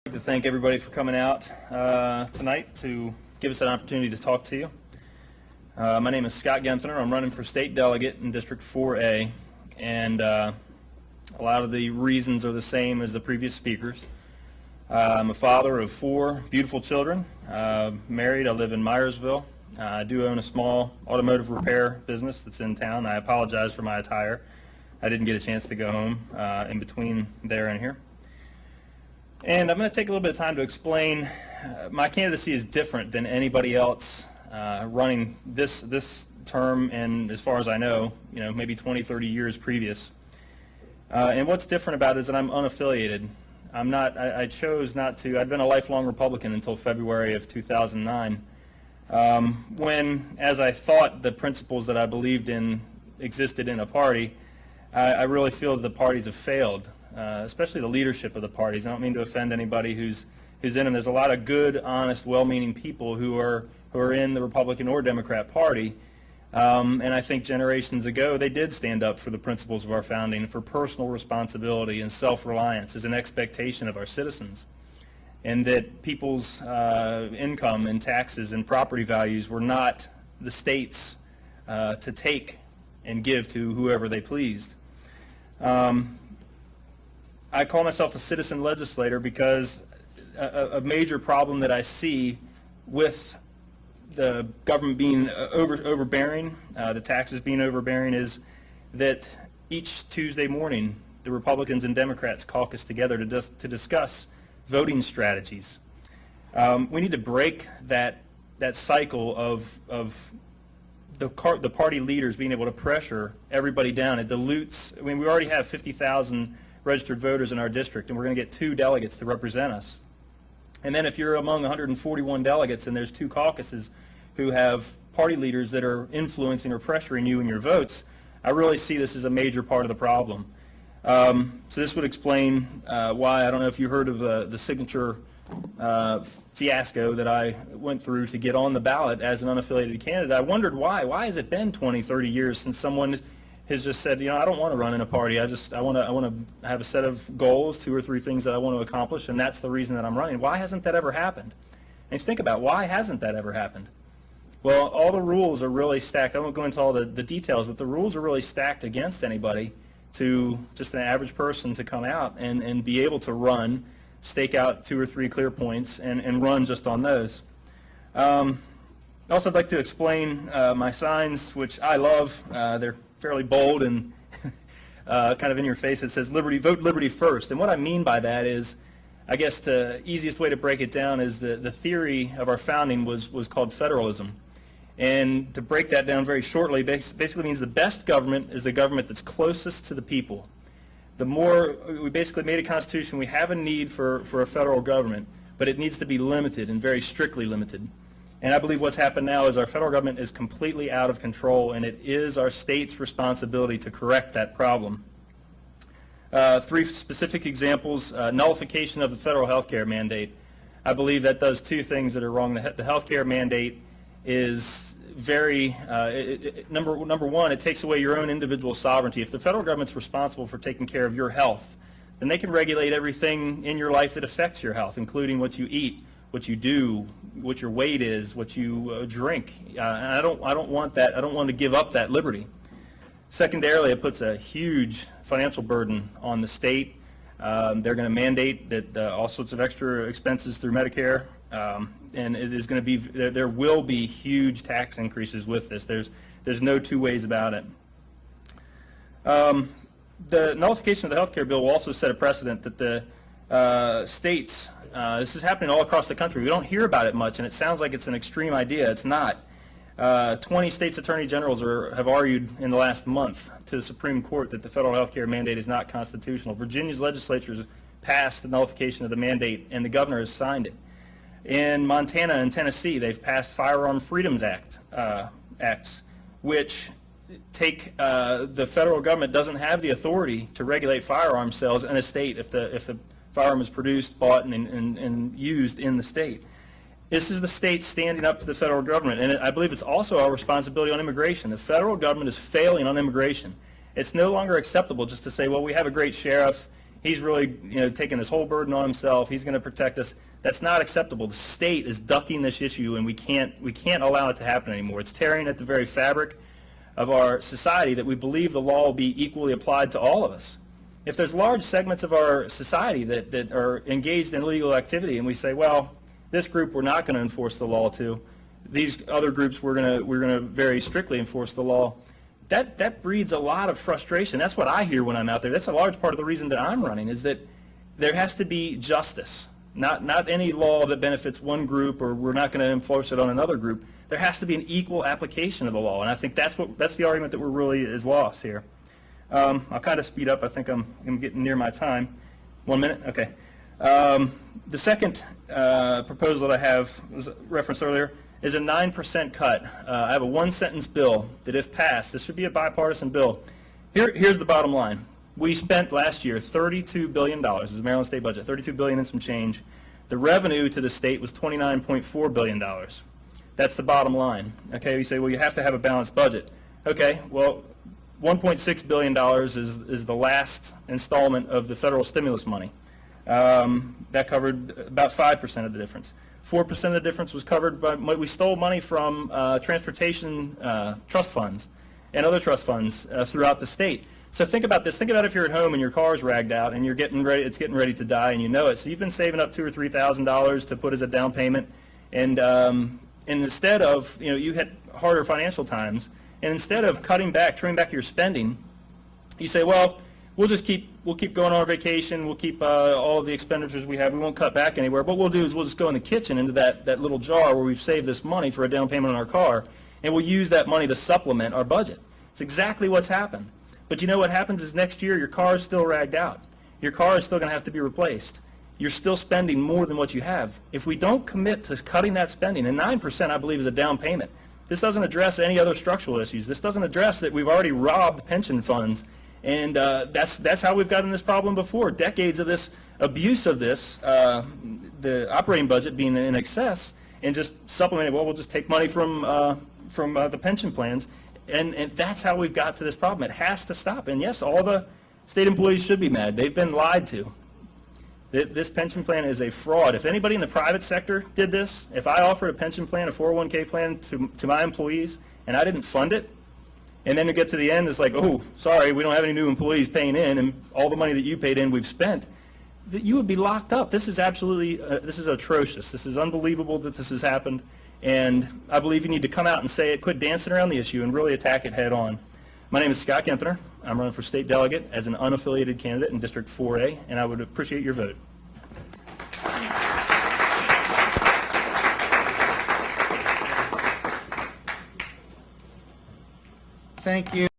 I'd like to thank everybody for coming out tonight to give us an opportunity to talk to you. My name is Scott Guenthner. I'm running for state delegate in District 4A, and a lot of the reasons are the same as the previous speakers. I'm a father of 4 beautiful children, married. I live in Myersville. I do own a small automotive repair business that's in town. I apologize for my attire. I didn't get a chance to go home in between there and here. And I'm going to take a little bit of time to explain my candidacy is different than anybody else running this term, and as far as I know, maybe 20, 30 years previous. And what's different about it is that I'm unaffiliated. I chose not to. I'd been a lifelong Republican until February of 2009, when, as I thought the principles that I believed in existed in a party, I really feel that the parties have failed. Especially the leadership of the parties. I don't mean to offend anybody who's in them. There's a lot of good, honest, well-meaning people who are in the Republican or Democrat Party, and I think generations ago they did stand up for the principles of our founding, for personal responsibility and self-reliance as an expectation of our citizens, and that people's income and taxes and property values were not the state's to take and give to whoever they pleased. I call myself a citizen legislator because a major problem that I see with the government being overbearing, the taxes being overbearing, is that each Tuesday morning the Republicans and Democrats caucus together to discuss voting strategies. We need to break that cycle of the party leaders being able to pressure everybody down. It dilutes. I mean, we already have 50,000 registered voters in our district, and we're going to get 2 delegates to represent us. And then if you're among 141 delegates and there's 2 caucuses who have party leaders that are influencing or pressuring you in your votes, I really see this as a major part of the problem. So this would explain why, I don't know if you heard of the signature fiasco that I went through to get on the ballot as an unaffiliated candidate. I wondered why. Why has it been 20, 30 years since someone has just said, I don't want to run in a party. I want to have a set of goals, 2 or 3 things that I want to accomplish, and that's the reason that I'm running. Why hasn't that ever happened? And think about why hasn't that ever happened? Well, all the rules are really stacked. I won't go into all the details, but the rules are really stacked against anybody, to just an average person to come out and be able to run, stake out 2 or 3 clear points, and run just on those. Also, I'd like to explain my signs, which I love. They're fairly bold and kind of in your face. It says "Liberty, vote Liberty first." And what I mean by that is, I guess the easiest way to break it down is the theory of our founding was called federalism. And to break that down very shortly, basically means the best government is the government that's closest to the people. The more, we basically made a constitution, we have a need for a federal government, but it needs to be limited and very strictly limited. And I believe what's happened now is our federal government is completely out of control, and it is our state's responsibility to correct that problem. 3 specific examples: nullification of the federal health care mandate. I believe that does 2 things that are wrong. The health care mandate is very, number one, it takes away your own individual sovereignty. If the federal government's responsible for taking care of your health, then they can regulate everything in your life that affects your health, including what you eat, what you do, what your weight is, what you drink. And I don't want that. I don't want to give up that liberty. Secondarily, it puts a huge financial burden on the state. They're going to mandate that all sorts of extra expenses through Medicare, and it is going to be, there will be huge tax increases with this. There's no 2 ways about it. The nullification of the health care bill will also set a precedent that the states, this is happening all across the country. We don't hear about it much, and it sounds like it's an extreme idea. It's not. 20 states' attorney generals have argued in the last month to the Supreme Court that the federal health care mandate is not constitutional. Virginia's legislature has passed the nullification of the mandate, and the governor has signed it. In Montana and Tennessee, they've passed Firearm Freedoms Acts, which take the federal government doesn't have the authority to regulate firearm sales in a state if the firearm is produced, bought, and used in the state. This is the state standing up to the federal government, and I believe it's also our responsibility on immigration. The federal government is failing on immigration. It's no longer acceptable just to say, well, we have a great sheriff, He's really, taking this whole burden on himself. He's going to protect us. That's not acceptable. The state is ducking this issue, and we can't allow it to happen anymore. It's tearing at the very fabric of our society that we believe the law will be equally applied to all of us. If there's large segments of our society that are engaged in illegal activity, and we say, well, this group we're not going to enforce the law to, these other groups we're going to very strictly enforce the law, that breeds a lot of frustration. That's what I hear when I'm out there. That's a large part of the reason that I'm running, is that there has to be justice. Not any law that benefits one group, or we're not going to enforce it on another group. There has to be an equal application of the law, and I think that's the argument that is lost here. I'll kind of speed up. I think I'm getting near my time. 1 minute? Okay. The second proposal that I have, was referenced earlier, is a 9% cut. I have a one-sentence bill that, if passed, this should be a bipartisan bill. Here's the bottom line. We spent last year $32 billion. This is the Maryland state budget, $32 billion and some change. The revenue to the state was $29.4 billion. That's the bottom line. Okay, you say, well, you have to have a balanced budget. Okay, well, $1.6 billion is the last installment of the federal stimulus money. That covered about 5% of the difference. 4% of the difference was covered by, we stole money from transportation trust funds and other trust funds throughout the state. So think about this. Think about if you're at home and your car's ragged out and you're getting ready, it's getting ready to die, and you know it. So you've been saving up $2,000 or $3,000 to put as a down payment, and instead of, you had harder financial times, and instead of cutting back, trimming back your spending, you say, well, we'll keep going on our vacation. We'll keep all of the expenditures we have. We won't cut back anywhere. What we'll do is we'll just go in the kitchen into that little jar where we've saved this money for a down payment on our car, and we'll use that money to supplement our budget. It's exactly what's happened. But you know what happens is next year your car is still ragged out. Your car is still going to have to be replaced. You're still spending more than what you have. If we don't commit to cutting that spending, and 9% I believe is a down payment, this doesn't address any other structural issues. This doesn't address that we've already robbed pension funds, and that's how we've gotten this problem before. Decades of this abuse of this, the operating budget being in excess, and just supplementing, well, we'll just take money from the pension plans. And that's how we've got to this problem. It has to stop. And yes, all the state employees should be mad. They've been lied to. This pension plan is a fraud. If anybody in the private sector did this, if I offered a pension plan, a 401k plan to my employees, and I didn't fund it, and then to get to the end, it's like, oh, sorry, we don't have any new employees paying in, and all the money that you paid in we've spent, that you would be locked up. This is absolutely, this is atrocious. This is unbelievable that this has happened. And I believe you need to come out and say it, quit dancing around the issue, and really attack it head on. My name is Scott Guenthner. I'm running for state delegate as an unaffiliated candidate in District 4A, and I would appreciate your vote. Thank you.